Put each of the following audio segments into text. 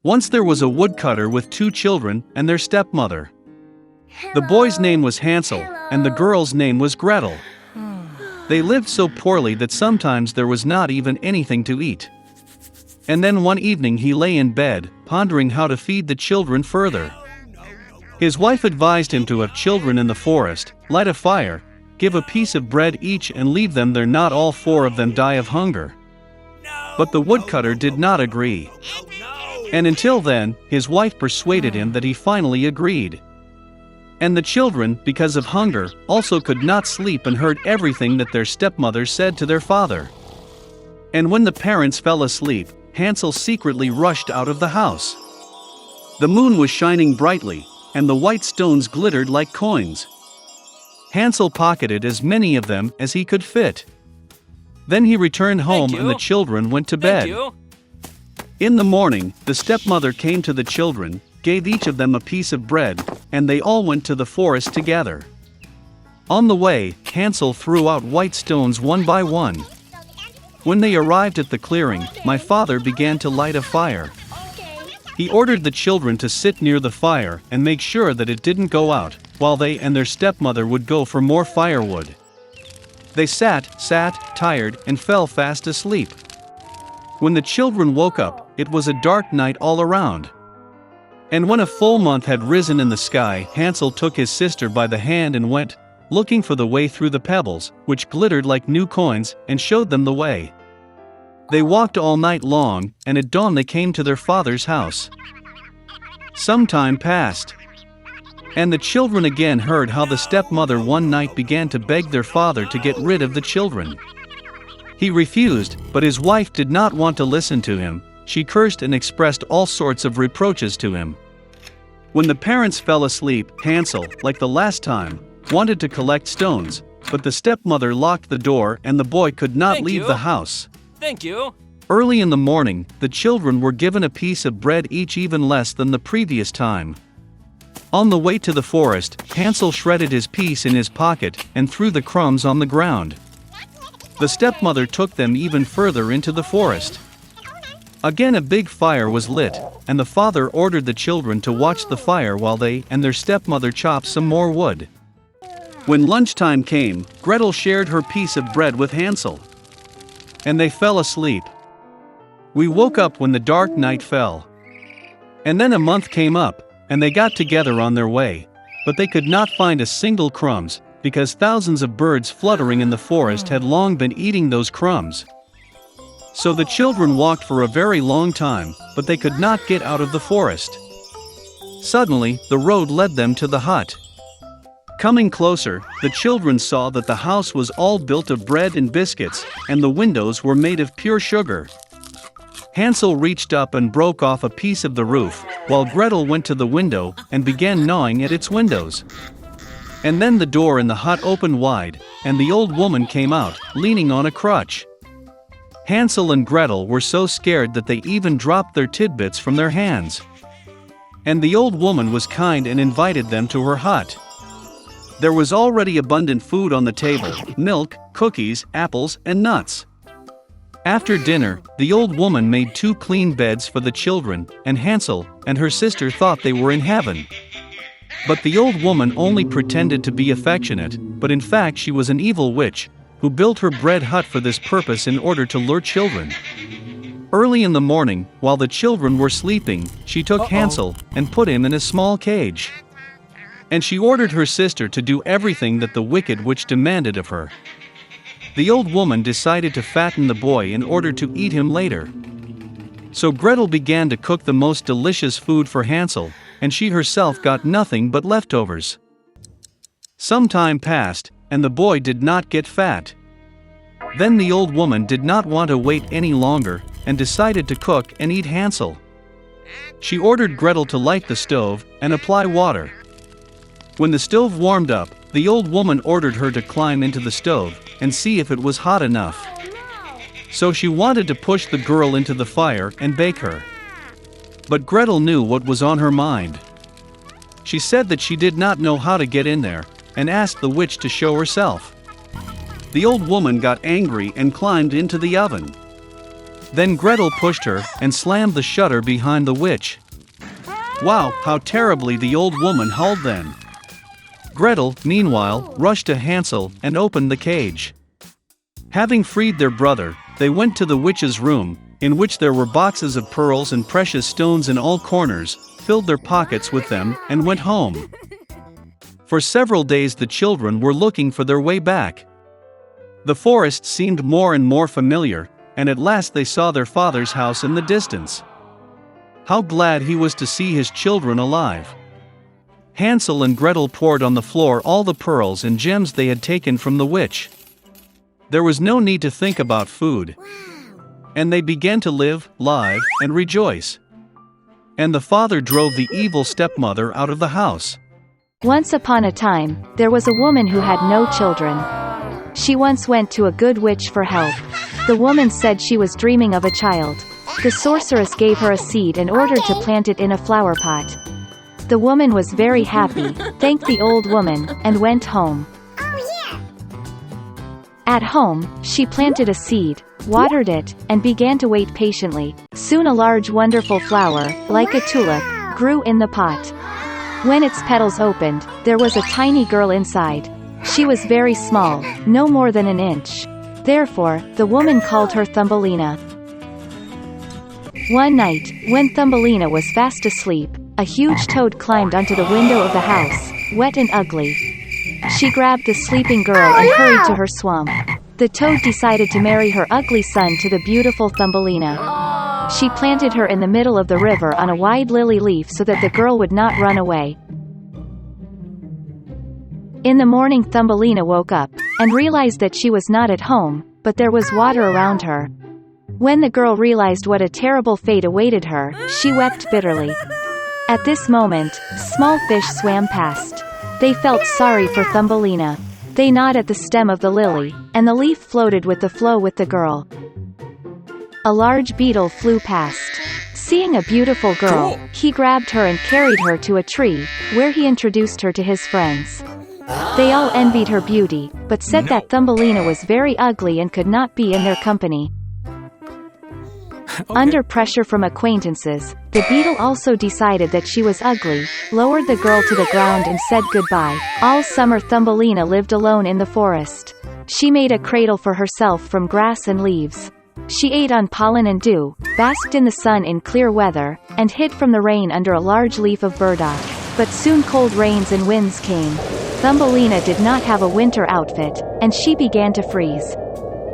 Once there was a woodcutter with 2 children and their stepmother. The boy's name was Hansel, and the girl's name was Gretel. They lived so poorly that sometimes there was not even anything to eat. And then one evening he lay in bed, pondering how to feed the children further. His wife advised him to have children in the forest, light a fire, give a piece of bread each and leave them there, not all 4 of them die of hunger. But the woodcutter did not agree. And until then, his wife persuaded him that he finally agreed. And the children, because of hunger, also could not sleep and heard everything that their stepmother said to their father. And when the parents fell asleep, Hansel secretly rushed out of the house. The moon was shining brightly, and the white stones glittered like coins. Hansel pocketed as many of them as he could fit. Then he returned home and the children went to bed. In the morning, the stepmother came to the children, gave each of them a piece of bread, and they all went to the forest together. On the way, Hansel threw out white stones one by one. When they arrived at the clearing, my father began to light a fire. He ordered the children to sit near the fire and make sure that it didn't go out, while they and their stepmother would go for more firewood. They sat, tired, and fell fast asleep. When the children woke up, it was a dark night all around. And when a full month had risen in the sky, Hansel took his sister by the hand and went, looking for the way through the pebbles, which glittered like new coins, and showed them the way. They walked all night long, and at dawn they came to their father's house. Some time passed. And the children again heard how the stepmother one night began to beg their father to get rid of the children. He refused, but his wife did not want to listen to him. She cursed and expressed all sorts of reproaches to him. When the parents fell asleep, Hansel, like the last time, wanted to collect stones, but the stepmother locked the door and the boy could not leave the house. Thank you. Early in the morning, the children were given a piece of bread each, even less than the previous time. On the way to the forest, Hansel shredded his piece in his pocket and threw the crumbs on the ground. The stepmother took them even further into the forest. Again a big fire was lit, and the father ordered the children to watch the fire while they and their stepmother chopped some more wood. When lunchtime came, Gretel shared her piece of bread with Hansel. And they fell asleep. We woke up when the dark night fell. And then a month came up, and they got together on their way, but they could not find a single crumbs, because thousands of birds fluttering in the forest had long been eating those crumbs. So the children walked for a very long time, but they could not get out of the forest. Suddenly, the road led them to the hut. Coming closer, the children saw that the house was all built of bread and biscuits, and the windows were made of pure sugar. Hansel reached up and broke off a piece of the roof, while Gretel went to the window and began gnawing at its windows. And then the door in the hut opened wide, and the old woman came out, leaning on a crutch. Hansel and Gretel were so scared that they even dropped their tidbits from their hands. And the old woman was kind and invited them to her hut. There was already abundant food on the table: milk, cookies, apples, and nuts. After dinner, the old woman made 2 clean beds for the children, and Hansel and her sister thought they were in heaven. But the old woman only pretended to be affectionate, but in fact she was an evil witch, who built her bread hut for this purpose in order to lure children. Early in the morning, while the children were sleeping, she took Hansel and put him in a small cage. And she ordered her sister to do everything that the wicked witch demanded of her. The old woman decided to fatten the boy in order to eat him later. So Gretel began to cook the most delicious food for Hansel, and she herself got nothing but leftovers. Some time passed, and the boy did not get fat. Then the old woman did not want to wait any longer, and decided to cook and eat Hansel. She ordered Gretel to light the stove and apply water. When the stove warmed up, the old woman ordered her to climb into the stove and see if it was hot enough. So she wanted to push the girl into the fire and bake her. But Gretel knew what was on her mind. She said that she did not know how to get in there, and asked the witch to show herself. The old woman got angry and climbed into the oven. Then Gretel pushed her and slammed the shutter behind the witch. Wow, how terribly the old woman howled then. Gretel, meanwhile, rushed to Hansel and opened the cage. Having freed their brother, they went to the witch's room, in which there were boxes of pearls and precious stones in all corners, filled their pockets with them, and went home. For several days the children were looking for their way back. The forest seemed more and more familiar, and at last they saw their father's house in the distance. How glad he was to see his children alive. Hansel and Gretel poured on the floor all the pearls and gems they had taken from the witch. There was no need to think about food. And they began to live, live, and rejoice. And the father drove the evil stepmother out of the house. Once upon a time, there was a woman who had no children. She once went to a good witch for help. The woman said she was dreaming of a child. The sorceress gave her a seed in order to plant it in a flower pot. The woman was very happy, thanked the old woman, and went home. At home, she planted a seed, watered it, and began to wait patiently. Soon a large wonderful flower, like a tulip, grew in the pot. When its petals opened, there was a tiny girl inside. She was very small, no more than an inch. Therefore, the woman called her Thumbelina. One night, when Thumbelina was fast asleep, a huge toad climbed onto the window of the house, wet and ugly. She grabbed the sleeping girl and hurried to her swamp. The toad decided to marry her ugly son to the beautiful Thumbelina. She planted her in the middle of the river on a wide lily leaf so that the girl would not run away. In the morning Thumbelina woke up, and realized that she was not at home, but there was water around her. When the girl realized what a terrible fate awaited her, she wept bitterly. At this moment, small fish swam past. They felt sorry for Thumbelina. They gnawed at the stem of the lily, and the leaf floated with the flow with the girl. A large beetle flew past. Seeing a beautiful girl, he grabbed her and carried her to a tree, where he introduced her to his friends. They all envied her beauty, but said that Thumbelina was very ugly and could not be in their company. Under pressure from acquaintances, the beetle also decided that she was ugly, lowered the girl to the ground and said goodbye. All summer Thumbelina lived alone in the forest. She made a cradle for herself from grass and leaves. She ate on pollen and dew, basked in the sun in clear weather, and hid from the rain under a large leaf of burdock. But soon cold rains and winds came. Thumbelina did not have a winter outfit, and she began to freeze.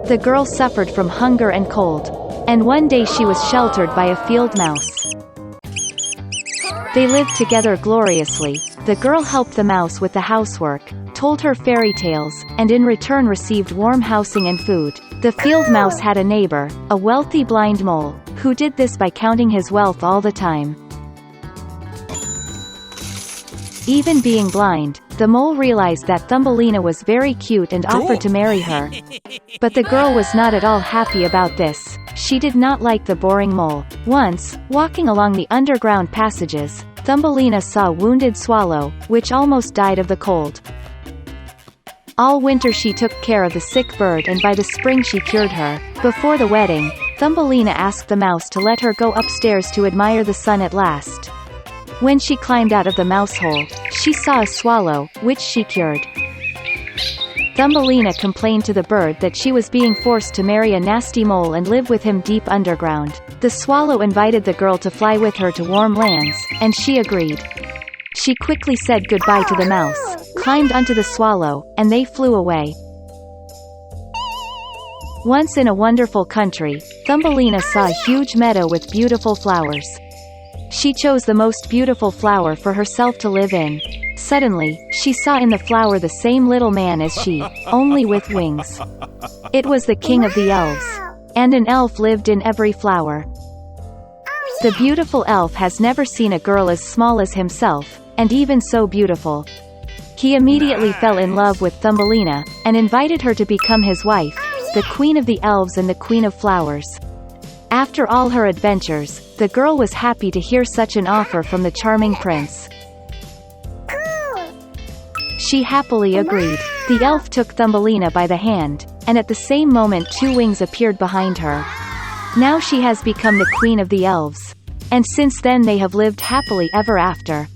The girl suffered from hunger and cold. And one day she was sheltered by a field mouse. They lived together gloriously. The girl helped the mouse with the housework, told her fairy tales, and in return received warm housing and food. The field mouse had a neighbor, a wealthy blind mole, who did this by counting his wealth all the time. Even being blind, the mole realized that Thumbelina was very cute and offered to marry her. But the girl was not at all happy about this. She did not like the boring mole. Once, walking along the underground passages, Thumbelina saw a wounded swallow, which almost died of the cold. All winter she took care of the sick bird and by the spring she cured her. Before the wedding, Thumbelina asked the mouse to let her go upstairs to admire the sun at last. When she climbed out of the mouse hole, she saw a swallow, which she cured. Thumbelina complained to the bird that she was being forced to marry a nasty mole and live with him deep underground. The swallow invited the girl to fly with her to warm lands, and she agreed. She quickly said goodbye to the mouse, climbed onto the swallow, and they flew away. Once in a wonderful country, Thumbelina saw a huge meadow with beautiful flowers. She chose the most beautiful flower for herself to live in. Suddenly, she saw in the flower the same little man as she, only with wings. It was the king of the elves. And an elf lived in every flower. The beautiful elf has never seen a girl as small as himself, and even so beautiful. He immediately fell in love with Thumbelina, and invited her to become his wife, the queen of the elves and the queen of flowers. After all her adventures, the girl was happy to hear such an offer from the charming prince. She happily agreed. The elf took Thumbelina by the hand, and at the same moment two wings appeared behind her. Now she has become the queen of the elves. And since then they have lived happily ever after.